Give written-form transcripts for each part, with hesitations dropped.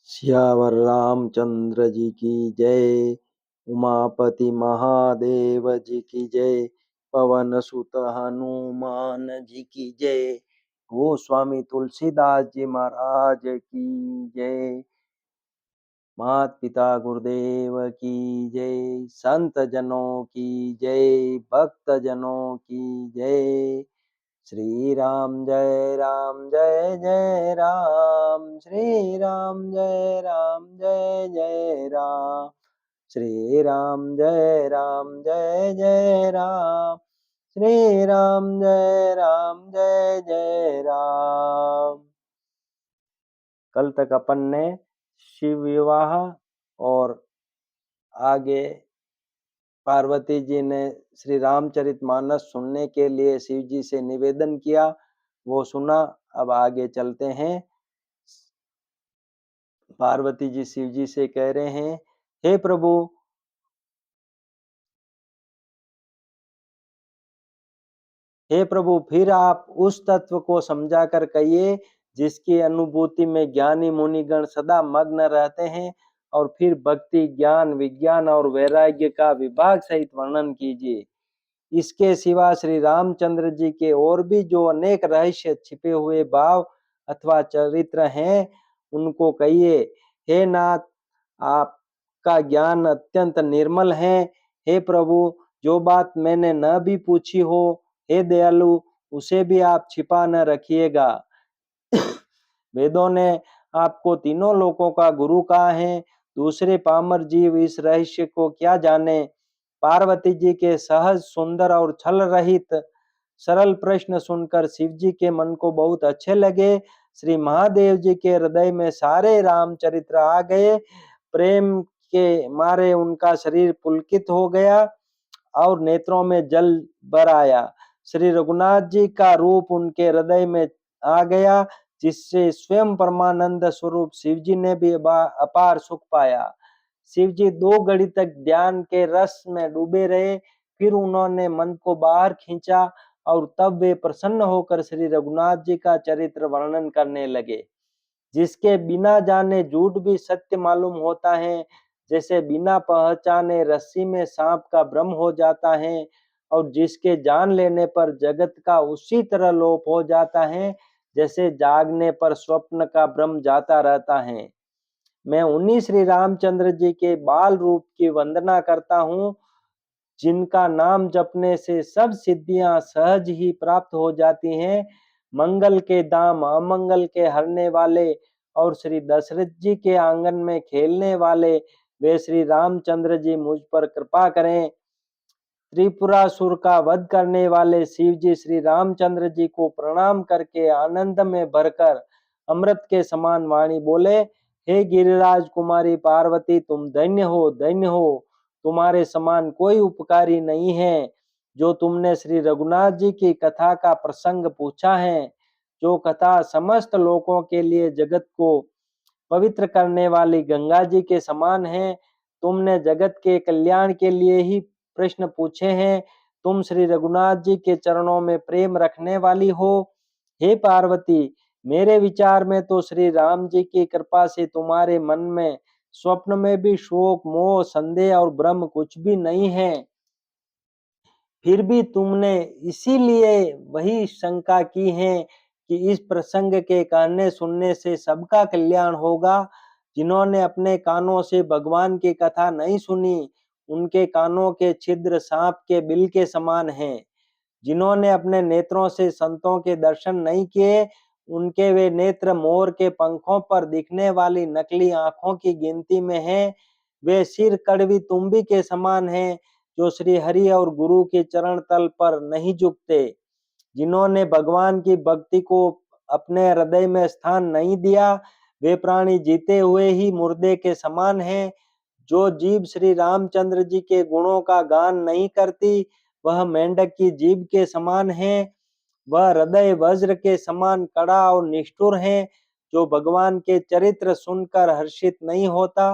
सियावर रामचंद्र जी की जय। उमापति महादेव जी की जय। पवन सुत हनुमान जी की जय। गोस्वामी तुलसीदास जी महाराज की जय। मात पिता गुरुदेव की जय। संत जनों की जय। भक्त जनों की जय। श्री राम जय राम जय जय राम। श्री राम जय राम जय जय राम। श्री राम जय राम जय जय राम। श्री राम जय राम जय जय राम। कल तक अपन ने शिव विवाह और आगे पार्वती जी ने श्री रामचरितमानस सुनने के लिए शिव जी से निवेदन किया, वो सुना। अब आगे चलते हैं। पार्वती जी शिव जी से कह रहे हैं, हे प्रभु, हे प्रभु, फिर आप उस तत्व को समझा कर कहिए जिसकी अनुभूति में ज्ञानी मुनिगण सदा मग्न रहते हैं, और फिर भक्ति, ज्ञान, विज्ञान और वैराग्य का विभाग सहित वर्णन कीजिए। इसके सिवा श्री रामचंद्र जी के और भी जो अनेक रहस्य छिपे हुए भाव अथवा चरित्र हैं, उनको कहिए। हे नाथ, आपका ज्ञान अत्यंत निर्मल है। हे प्रभु, जो बात मैंने न भी पूछी हो, हे दयालु, उसे भी आप छिपा न रखिएगा। वेदों ने आपको तीनों लोकों का गुरु कहा है, दूसरे पामर जीव इस रहस्य को क्या जाने। पार्वती जी के सहज, सुंदर और छल रहित सरल प्रश्न सुनकर शिव जी के मन को बहुत अच्छे लगे। श्री महादेव जी के हृदय में सारे रामचरित्र आ गए। प्रेम के मारे उनका शरीर पुलकित हो गया और नेत्रों में जल भर आया। श्री रघुनाथ जी का रूप उनके हृदय में आ गया, जिससे स्वयं परमानंद स्वरूप शिव जी ने भी अपार सुख पाया। शिव जी 2 घड़ी तक ध्यान के रस में डूबे रहे। फिर उन्होंने मन को बाहर खींचा और तब वे प्रसन्न होकर श्री रघुनाथ जी का चरित्र वर्णन करने लगे, जिसके बिना जाने झूठ भी सत्य मालूम होता है। जैसे बिना पहचाने रस्सी में सांप का भ्रम हो जाता है, और जिसके जान लेने पर जगत का उसी तरह लोप हो जाता है, जैसे जागने पर स्वप्न का भ्रम जाता रहता है। मैं उन्हीं श्री रामचंद्र जी के बाल रूप की वंदना करता हूँ, जिनका नाम जपने से सब सिद्धियां सहज ही प्राप्त हो जाती हैं। मंगल के धाम, अमंगल के हरने वाले और श्री दशरथ जी के आंगन में खेलने वाले वे श्री रामचंद्र जी मुझ पर कृपा करें। त्रिपुरासुर का वध करने वाले शिव जी श्री रामचंद्र जी को प्रणाम करके आनंद में भरकर अमृत के समान वाणी बोले, हे गिरिराज कुमारी पार्वती, तुम धन्य हो, धन्य हो। तुम्हारे समान कोई उपकारी नहीं है। जो तुमने श्री रघुनाथ जी की कथा का प्रसंग पूछा है, जो कथा समस्त लोकों के लिए जगत को पवित्र करने वाली गंगा जी के समान है। तुमने जगत के कल्याण के लिए ही प्रश्न पूछे हैं। तुम श्री रघुनाथ जी के चरणों में प्रेम रखने वाली हो। हे पार्वती, मेरे विचार में तो श्री राम जी की कृपा से तुम्हारे मन में स्वप्न में भी शोक, मोह, संदेह और भ्रम कुछ भी नहीं है। फिर भी तुमने इसीलिए वही शंका की है कि इस प्रसंग के कहने सुनने से सबका कल्याण होगा। जिन्होंने अपने कानों से भगवान की कथा नहीं सुनी, उनके कानों के छिद्र सांप के बिल के समान हैं। जिन्होंने अपने नेत्रों से संतों के दर्शन नहीं किए, उनके वे नेत्र मोर के पंखों पर दिखने वाली नकली आंखों की गिनती में हैं। वे सिर कड़वी तुम्बी के समान हैं, जो श्री हरि और गुरु के चरण तल पर नहीं झुकते। जिन्होंने भगवान की भक्ति को अपने हृदय में स्थान नहीं दिया, वे प्राणी जीते हुए ही मुर्दे के समान हैं। जो जीभ श्री रामचंद्र जी के गुणों का गान नहीं करती, वह मेंढक की जीभ के समान है। वह हृदय वज्र के समान कड़ा और निष्ठुर है, जो भगवान के चरित्र सुनकर हर्षित नहीं होता।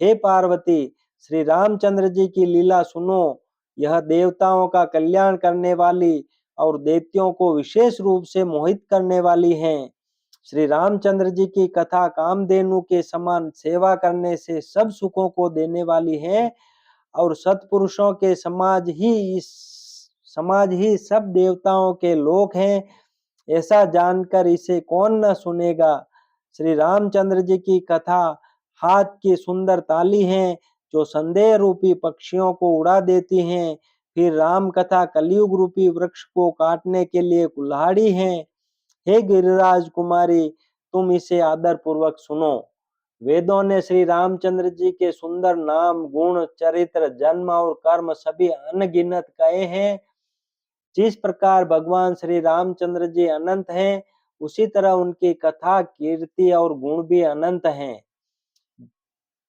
हे पार्वती, श्री रामचंद्र जी की लीला सुनो। यह देवताओं का कल्याण करने वाली और दैत्यों को विशेष रूप से मोहित करने वाली है। श्री रामचंद्र जी की कथा कामधेनु के समान सेवा करने से सब सुखों को देने वाली है और सत्पुरुषों के समाज ही सब देवताओं के लोक हैं, ऐसा जानकर इसे कौन न सुनेगा। श्री रामचंद्र जी की कथा हाथ की सुंदर ताली है जो संदेह रूपी पक्षियों को उड़ा देती हैं। फिर राम कथा कलयुग रूपी वृक्ष को काटने के लिए कुल्हाड़ी है। हे गिरिराज कुमारी, तुम इसे आदर पूर्वक सुनो। वेदों ने श्री रामचंद्र जी के सुंदर नाम, गुण, चरित्र, जन्म और कर्म सभी अनगिनत कहे हैं। जिस प्रकार भगवान श्री रामचंद्र जी अनंत हैं, उसी तरह उनकी कथा, कीर्ति और गुण भी अनंत हैं।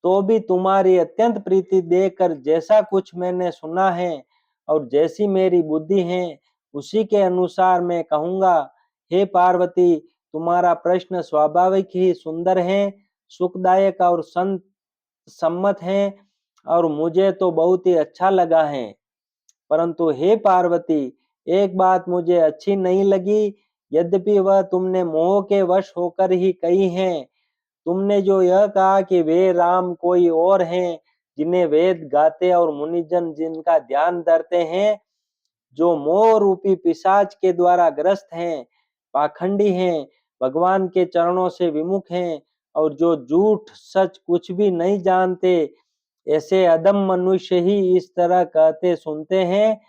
तो भी तुम्हारी अत्यंत प्रीति देखकर जैसा कुछ मैंने सुना है और जैसी मेरी बुद्धि है, उसी के अनुसार मैं कहूँगा। हे पार्वती, तुम्हारा प्रश्न स्वाभाविक ही सुंदर है, सुखदायक और संत सम्मत है और मुझे तो बहुत ही अच्छा लगा है। परंतु हे पार्वती, एक बात मुझे अच्छी नहीं लगी, यद्यपि वह तुमने मोह के वश होकर ही कही है। तुमने जो यह कहा कि वे राम कोई और हैं, जिन्हें वेद गाते और मुनिजन जिनका ध्यान धरते हैं, जो मोह रूपी पिशाच के द्वारा ग्रस्त हैं, पाखंडी हैं, भगवान के चरणों से विमुख हैं और जो झूठ सच कुछ भी नहीं जानते, ऐसे अधम मनुष्य ही इस तरह कहते सुनते हैं,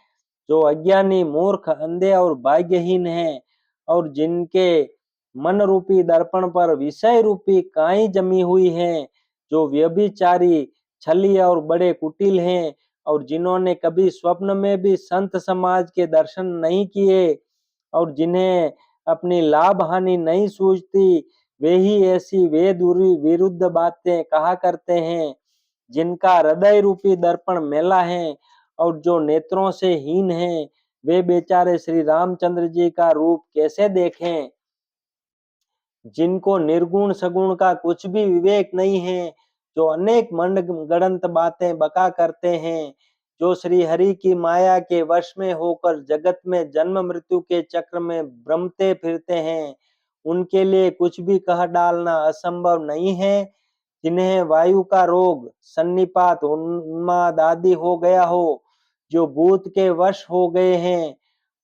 जो अज्ञानी, मूर्ख, अंधे और भाग्यहीन हैं और जिनके मन रूपी दर्पण पर विषय रूपी काई जमी हुई है, जो व्यभिचारी, छली और बड़े कुटिल हैं और जिन्होंने कभी स्वप्न में भी संत समाज के दर्शन नहीं किए और जिन्हें अपनी लाभ हानि नहीं सूझती, वे ही ऐसी वेद विरुद्ध बातें कहा करते हैं। जिनका हृदय रूपी दर्पण मेला है और जो नेत्रों से हीन हैं, वे बेचारे श्री रामचंद्र जी का रूप कैसे देखें। जिनको निर्गुण सगुण का कुछ भी विवेक नहीं है, जो अनेक मनगढ़ंत बातें बका करते हैं, जो श्री हरि की माया के वश में होकर जगत में जन्म मृत्यु के चक्र में भ्रमते फिरते हैं, उनके लिए कुछ भी कह डालना असंभव नहीं है। जिन्हें वायु का रोग, सन्निपात, उन्माद आदि हो गया हो, जो भूत के वश हो गए हैं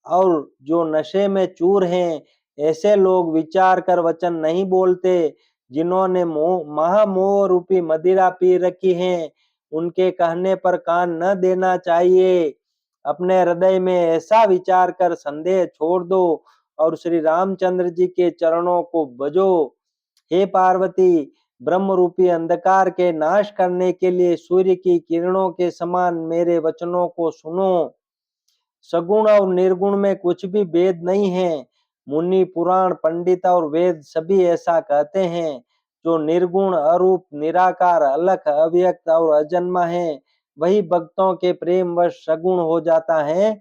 और जो नशे में चूर हैं, ऐसे लोग विचार कर वचन नहीं बोलते। जिन्होंने महामोह रूपी मदिरा पी रखी है, उनके कहने पर कान न देना चाहिए। अपने हृदय में ऐसा विचार कर संदेह छोड़ दो और श्री रामचंद्र जी के चरणों को भजो। हे पार्वती, ब्रह्म रूपी अंधकार के नाश करने के लिए सूर्य की किरणों के समान मेरे वचनों को सुनो। सगुण और निर्गुण में कुछ भी भेद नहीं है। मुनि, पुराण, पंडित और वेद सभी ऐसा कहते हैं। जो निर्गुण, अरूप, निराकार, अलख, अव्यक्त और अजन्मा है, वही भक्तों के प्रेम वश सगुण हो जाता है।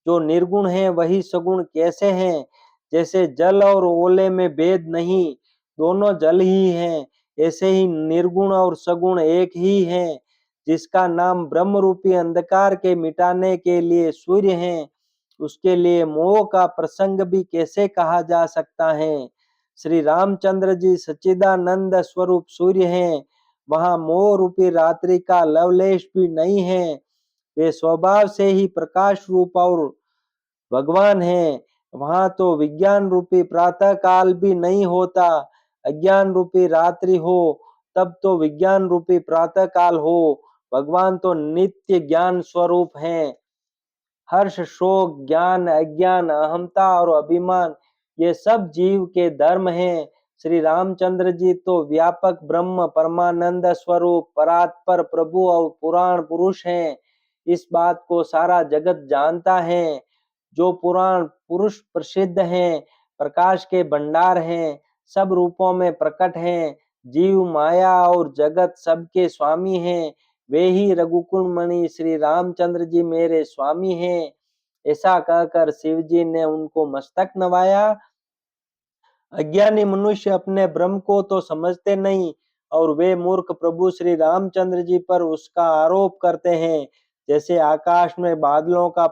जो निर्गुण है वही सगुण कैसे हैं? जैसे जल और ओले में भेद नहीं, दोनों जल ही हैं, ऐसे ही निर्गुण और सगुण एक ही हैं। जिसका नाम ब्रह्म रूपी अंधकार के मिटाने के लिए सूर्य है, उसके लिए मोह का प्रसंग भी कैसे कहा जा सकता है। श्री रामचंद्र जी सच्चिदानंद स्वरूप सूर्य हैं, वहां मोह रूपी रात्रि का लवलेश भी नहीं है। वे स्वभाव से ही प्रकाश रूप और भगवान हैं। वहां तो विज्ञान रूपी प्रातः काल भी नहीं होता। अज्ञान रूपी रात्रि हो तब तो विज्ञान रूपी प्रातः काल हो। भगवान तो नित्य ज्ञान स्वरूप हैं। हर्ष, शोक, ज्ञान, अज्ञान, अहमता और अभिमान, ये सब जीव के धर्म हैं। श्री रामचंद्र जी तो व्यापक ब्रह्म, परमानंद स्वरूप, परात्पर प्रभु और पुराण पुरुष हैं। इस बात को सारा जगत जानता है। जो पुराण पुरुष प्रसिद्ध हैं, प्रकाश के भंडार हैं, सब रूपों में प्रकट हैं, जीव, माया और जगत सबके स्वामी हैं। वे ही रघुकुल मणि श्री रामचंद्र जी मेरे स्वामी हैं। ऐसा कहकर शिव जी ने उनको मस्तक नवाया। अज्ञानी मनुष्य अपने ब्रह्म को तो समझते नहीं और वे मूर्ख प्रभु श्री रामचंद्र जी पर उसका आरोप करते हैं। जैसे आकाश में बादलों का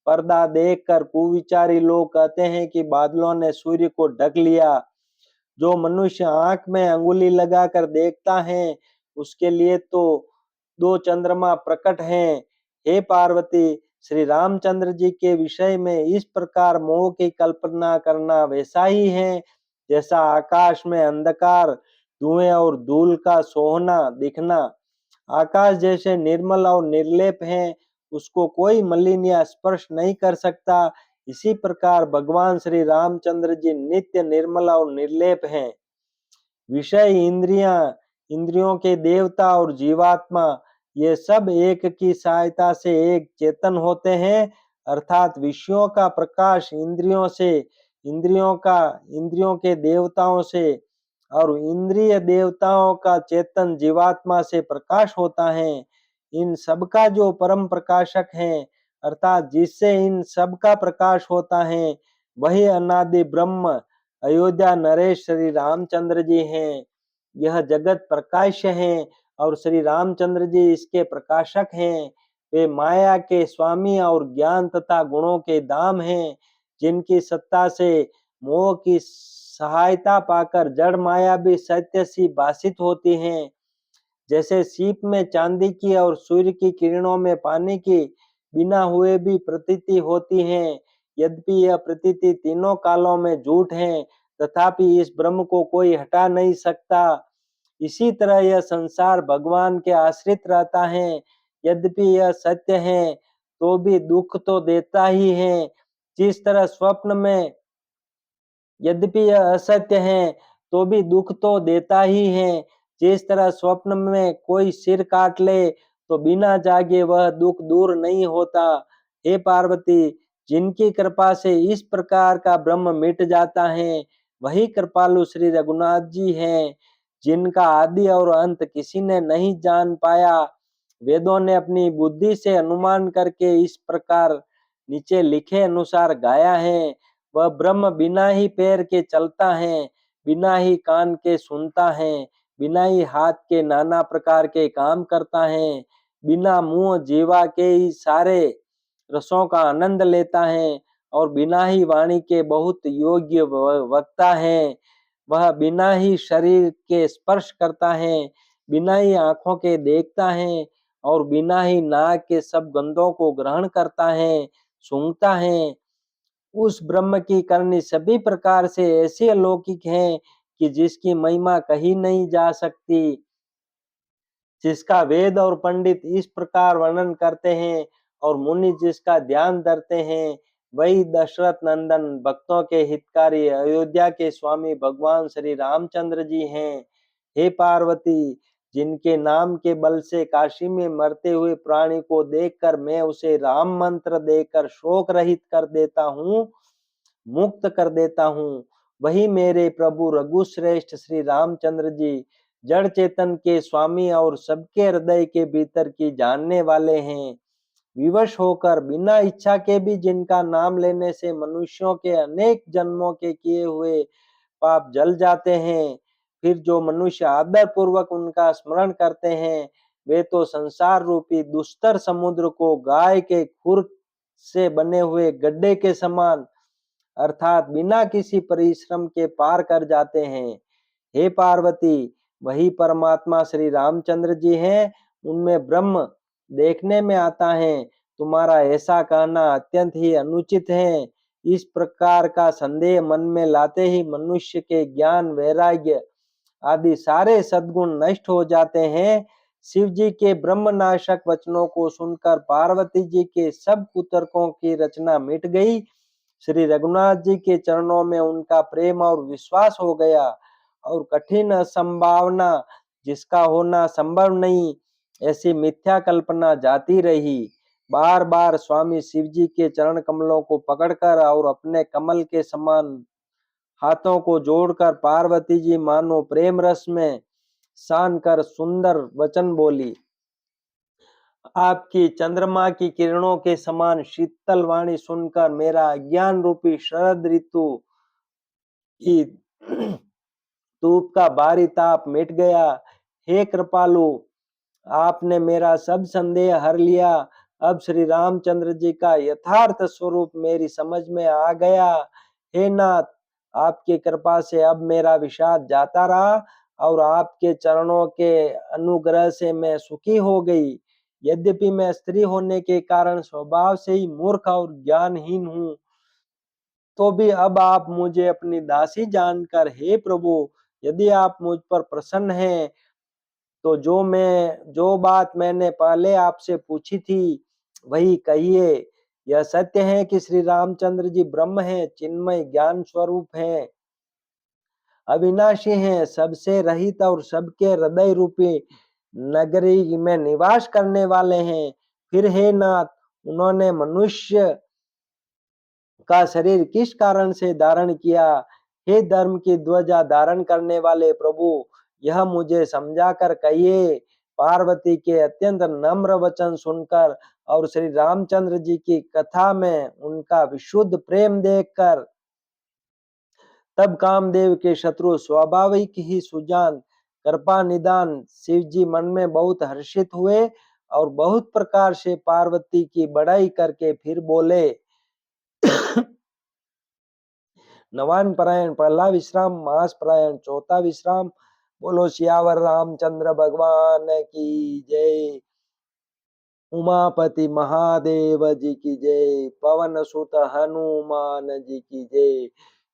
पर्दा देखकर कुविचारी लोग कहते हैं कि बादलों ने सूर्य को ढक लिया। जो मनुष्य आंख में अंगुली लगाकर देखता है, उसके लिए तो दो चंद्रमा प्रकट हैं। हे पार्वती, श्री रामचंद्र जी के विषय में इस प्रकार मोह की कल्पना करना वैसा ही है जैसा आकाश में अंधकार, धुएं और धूल का सोहना दिखना। आकाश जैसे निर्मल और निर्लेप है, उसको कोई मलिन या स्पर्श नहीं कर सकता। इसी प्रकार भगवान श्री रामचंद्र जी नित्य निर्मल और निर्लेप हैं। विषय, इंद्रियां, इंद्रियों के देवता और जीवात्मा, ये सब एक की सहायता से एक चेतन होते हैं। अर्थात विषयों का प्रकाश इंद्रियों से, इंद्रियों के देवताओं से और इंद्रिय देवताओं का चेतन जीवात्मा से प्रकाश होता है। इन सब का जो परम प्रकाशक है, अर्थात जिससे इन सब का प्रकाश होता है, वही अनादि ब्रह्म अयोध्या नरेश श्री रामचंद्र जी हैं। यह जगत प्रकाश्य है और श्री रामचंद्र जी इसके प्रकाशक हैं। वे माया के स्वामी और ज्ञान तथा गुणों के धाम हैं, जिनकी सत्ता से मोह की सहायता पाकर जड़ माया भी सत्य सी भासित होती हैं। जैसे सीप में चांदी की और सूर्य की किरणों में पानी की बिना हुए भी प्रतीति होती है। यद्यपि यह प्रतीति तीनों कालों में झूठ है, तथापि इस ब्रह्म को कोई हटा नहीं सकता। इसी तरह यह संसार भगवान के आश्रित रहता है। यद्यपि यह सत्य है, तो भी दुख तो देता ही है। जिस तरह स्वप्न में यद्यपि यह असत्य है, तो भी दुख तो देता ही है। जिस तरह स्वप्न में कोई सिर काट ले, तो बिना जागे वह दुख दूर नहीं होता। हे पार्वती, जिनकी कृपा से इस प्रकार का ब्रह्म मिट जाता है, वही कृपालु श्री रघुनाथ जी हैं, जिनका आदि और अंत किसी ने नहीं जान पाया। वेदों ने अपनी बुद्धि से अनुमान करके इस प्रकार नीचे लिखे अनुसार गाया है। वह ब्रह्म बिना ही पैर के चलता है, बिना ही कान के सुनता है, बिना ही हाथ के नाना प्रकार के काम करता है, बिना मुंह जीवा के ही सारे रसों का आनंद लेता है और बिना ही वाणी के बहुत योग्य वक्ता है। वह बिना ही शरीर के स्पर्श करता है, बिना ही आंखों के देखता है और बिना ही नाक के सब गंधों को ग्रहण करता है, सूंघता है। उस ब्रह्म की करनी सभी प्रकार से ऐसी अलौकिक है कि जिसकी महिमा कही नहीं जा सकती। जिसका वेद और पंडित इस प्रकार वर्णन करते हैं और मुनि जिसका ध्यान धरते हैं, वही दशरथ नंदन भक्तों के हितकारी अयोध्या के स्वामी भगवान श्री रामचंद्र जी हैं। हे पार्वती, जिनके नाम के बल से काशी में मरते हुए प्राणी को देखकर मैं उसे राम मंत्र देकर शोक रहित कर देता हूँ, मुक्त कर देता हूँ, वही मेरे प्रभु रघुश्रेष्ठ श्री रामचंद्र जी जड़ चेतन के स्वामी और सबके हृदय के भीतर की जानने वाले हैं। विवश होकर बिना इच्छा के भी जिनका नाम लेने से मनुष्यों के अनेक जन्मों के किए हुए पाप जल जाते हैं, फिर जो मनुष्य आदर पूर्वक उनका स्मरण करते हैं, वे तो संसार रूपी दुस्तर समुद्र को गाय के खुर से बने हुए गड्ढे के समान, अर्थात बिना किसी परिश्रम के पार कर जाते हैं। हे पार्वती, वही परमात्मा श्री रामचंद्र जी हैं, उनमें ब्रह्म देखने में आता है। तुम्हारा ऐसा कहना अत्यंत ही अनुचित है। इस प्रकार का संदेह मन में लाते ही मनुष्य के ज्ञान, वैराग्य आदि सारे सद्गुण नष्ट हो जाते हैं। शिव जी के ब्रह्मनाशक वचनों को सुनकर पार्वती जी के सब कुतर्कों की रचना मिट गई। श्री रघुनाथ जी के चरणों में उनका प्रेम और विश्वास हो गया और कठिन संभावना जिसका होना संभव नहीं, ऐसी मिथ्या कल्पना जाती रही। बार बार स्वामी शिव जी के चरण कमलों को पकड़कर और अपने कमल के समान हाथों को जोड़कर पार्वती जी मानो प्रेम रस में सान कर सुंदर वचन बोली। आपकी चंद्रमा की किरणों के समान शीतल वाणी सुनकर मेरा अज्ञान रूपी शरद ऋतु की धूप का भारी ताप मिट गया। हे कृपालु, आपने मेरा सब संदेह हर लिया। अब श्री रामचंद्र जी का यथार्थ स्वरूप मेरी समझ में आ गया। हे नाथ, आपकी कृपा से अब मेरा विषाद जाता रहा और आपके चरणों के अनुग्रह से मैं सुखी हो गई। यद्यपि मैं स्त्री होने के कारण स्वभाव से ही मूर्ख और ज्ञानहीन हूँ, तो भी अब आप मुझे अपनी दासी जानकर हे प्रभु, यदि आप मुझ पर प्रसन्न हैं, तो जो बात मैंने पहले आपसे पूछी थी, वही कहिए। यह सत्य है कि श्री रामचंद्र जी ब्रह्म हैं, चिन्मय ज्ञान स्वरूप हैं, अविनाशी हैं, सबसे रहित और सबके हृदय रूपी नगरी में निवास करने वाले हैं। फिर हे नाथ, उन्होंने मनुष्य का शरीर किस कारण से धारण किया? हे धर्म की ध्वजा धारण करने वाले प्रभु, यह मुझे समझा कर कहिए। पार्वती के अत्यंत नम्र वचन सुनकर और श्री रामचंद्र जी की कथा में उनका विशुद्ध प्रेम देखकर तब कामदेव के शत्रु स्वाभाविक ही सुजान कृपा निदान शिव जी मन में बहुत हर्षित हुए और बहुत प्रकार से पार्वती की बड़ाई करके फिर बोले। नवान परायण पहला विश्राम, मास परायण चौथा विश्राम। बोलो सियावर रामचंद्र भगवान की जय। उमापति महादेव जी की जय। पवन सुत हनुमान जी की जय।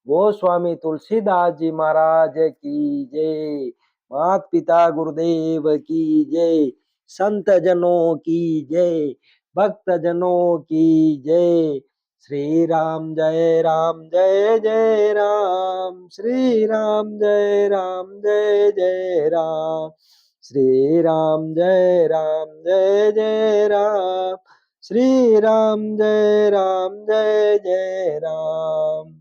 गोस्वामी तुलसीदास जी महाराज की जय। मात पिता गुरुदेव की जय। संत जनों की जय। भक्त जनों की जय। श्री राम जय राम जय जय राम। श्री राम जय राम जय जय राम। श्री राम जय राम जय जय राम। श्री राम जय राम जय जय राम।